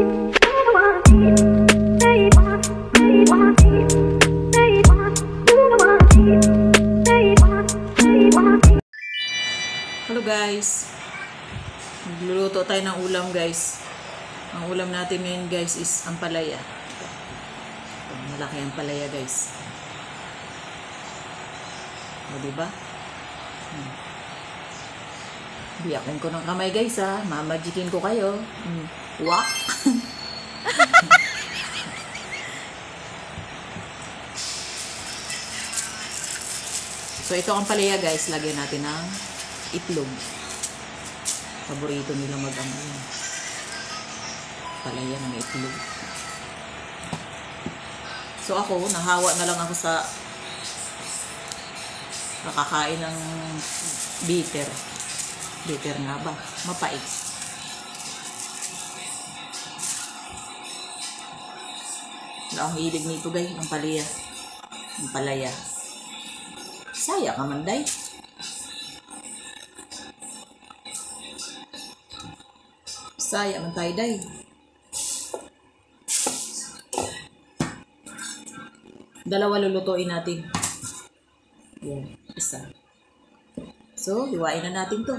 Hello guys, magluluto tayo ng ulam guys. Ang ulam natin ngayon guys is ampalaya. Malaki ang palaya guys. O diba? Biyakin ko ng kamay guys ha. Mamajikin ko kayo. Wak! So ito ang palaya guys. Lagyan natin ng itlog. Paborito nila mag-amoy. Palaya ng itlog. So ako, nahawa na lang ako sa nakakain ng bitter. Bitter nga ba? Mapait. Ang hilig nito guys, ang palaya. Ang palaya. Saya ka man day. Saya man tayo day. Dalawa lulutuin natin. Yan, isa. So, hiwain na natin to.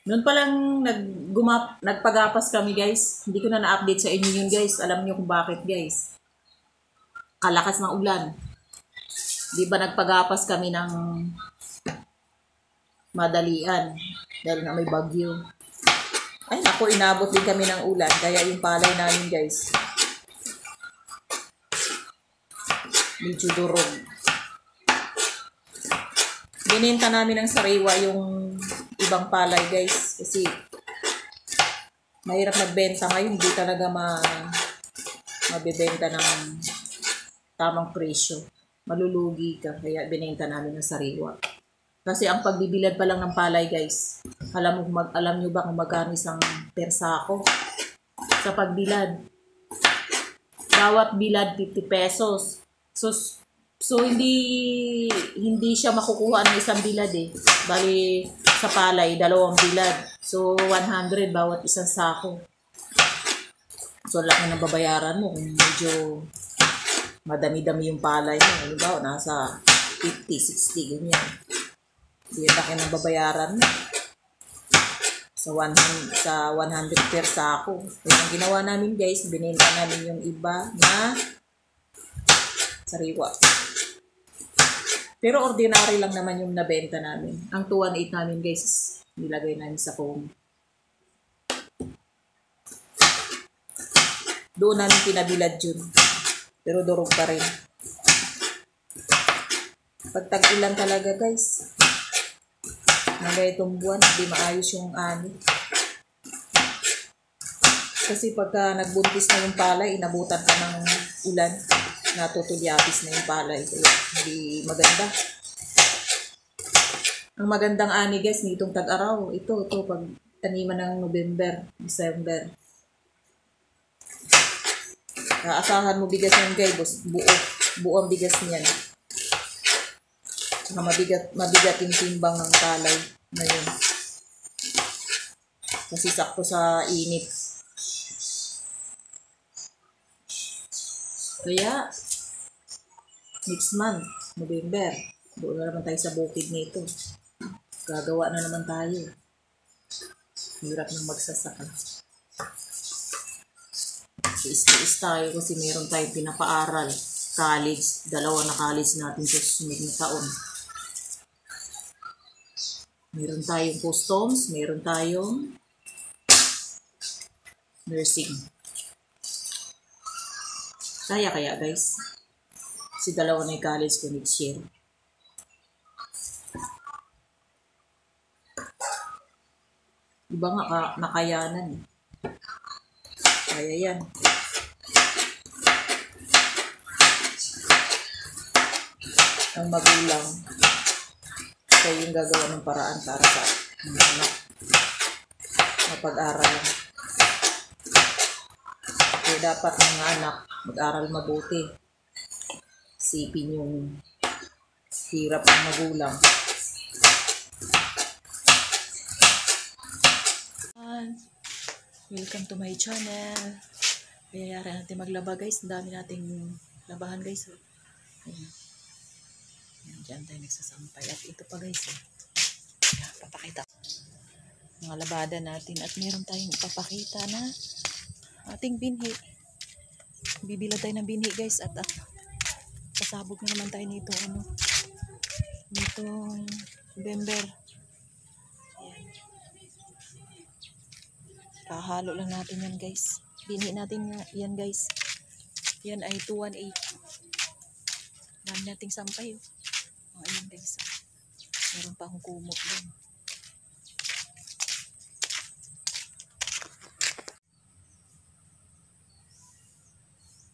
Noon pa lang nagpagapas kami guys. Hindi ko na na-update sa inyo yun guys. Alam niyo kung bakit guys. Kalakas ng ulan. Di ba nagpagapas kami ng madalian. Dahil nga may bagyo. Ay naku, inabot din kami ng ulan. Kaya yung palay namin guys. Medyo durog. Binenta namin ng sariwa yung ibang palay guys kasi mahirap magbenta ngayon, hindi talaga mabibenta ng tamang presyo, malulugi ka, kaya binenta namin ng sariwa. Kasi ang pagbibilad pa lang ng palay guys, alam nyo ba kung magkano isang per sako sa pagbilad? Bawat bilad 50 pesos. So hindi siya makukuha ng isang bilad eh. Bali sa palay, 2 bilad. So 100 bawat isang sako. So laki ng babayaran mo kung medyo madami-dami yung palay mo. Halimbawa, nasa 50, 60, ganyan. Hindi laki ng babayaran mo. Sa 100 per sako. Kaya ang ginawa namin guys, binenta namin yung iba na sariwa. Pero ordinary lang naman yung nabenta namin. Ang 218 namin guys, nilagay namin sa foam. Doon namin pinabilad yun. Pero durog pa rin. Pag tag-ulan talaga guys, mga itong buwan, hindi maayos yung ani. Kasi pagka nagbuntis na yung palay, inabutan ka ng ulan. Natutulyapis na yung palay. Kaya hindi maganda. Ang magandang ani guys, nitong tag-araw. Ito, pag taniman ng November, December. Asahan mo bigas yan guys, buo ang bigas niyan. Saka mabigat yung timbang ng palay ngayon. Kasi sakto sa init. Kaya, next month, November, doon na naman tayo sa bukid nito. Gagawa na naman tayo. Hirap ng magsasaka. Tiis-tiis tayo kasi meron tayong pinapaaral. College, 2 na college natin sa susunod na taon. Meron tayong customs, meron tayong nursing. Kaya guys. Kasi 2 na yung college ko next year. Iba nga nakayanan. Kaya yan. Ang magulang, siya yung gagawa ng paraan para sa mga anak. Mapag-aralan. Kaya dapat mga anak, mag-aral mabuti. Isipin yung hirap ng magulang. Welcome to my channel. Kayayari natin maglaba guys. Ang dami nating labahan guys. Ayan. Diyan tayo nagsasampay. At ito pa guys. Papakita. Mga labada natin. At meron tayong papakita na ating binhi. Bibila tayo ng binhi guys. At pasabog na naman tayo nito. Nitong November. Ayan. Kahalo lang natin yan guys. Binhi natin yan guys. Yan ay 218. Dami nating sampay. Ayan guys. Meron pa akong kumot din.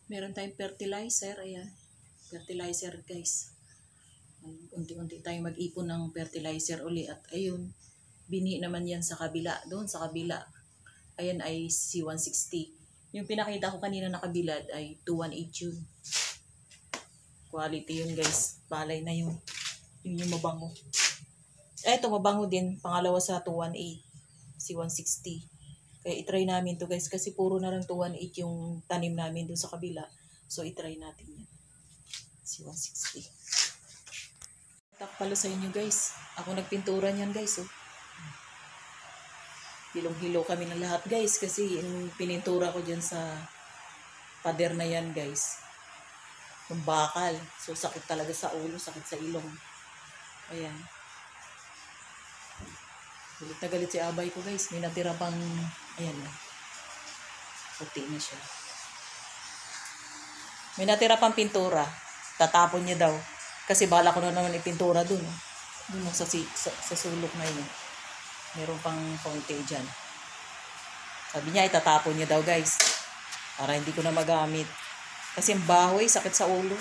Meron tayong fertilizer. Ayan. Fertilizer guys. Unti-unti tayong mag-ipon ng fertilizer uli. At ayun. Binhi naman yan sa kabila. Doon sa kabila. Ayan ay C160. Yung pinakita ko kanina na kabilad ay 218 yun. Quality yun guys. Palay na yun. Yun yung mabango. Eto mabango din. Pangalawa sa 218. C160. Kaya itry namin to guys. Kasi puro na lang 218 yung tanim namin dun sa kabila. So itry natin yan. C160. Tak pala sa inyo guys. Ako nagpintura niyan guys. Oh. Hilong-hilo kami ng lahat guys. Kasi yung pinintura ko dyan sa pader na yan guys. Yung bakal. So, sakit talaga sa ulo, sakit sa ilong. Ayan. Galit na galit si abay ko guys. May natira pang, ayan na. Puti na siya. May natira pang pintura. Tatapon niya daw. Kasi bala ko na naman ipintura dun. Dun sa sulok na yun. Meron pang konti dyan. Sabi niya, itatapon niya daw guys. Para hindi ko na magamit. Kasi ang bahoy, sakit sa ulo.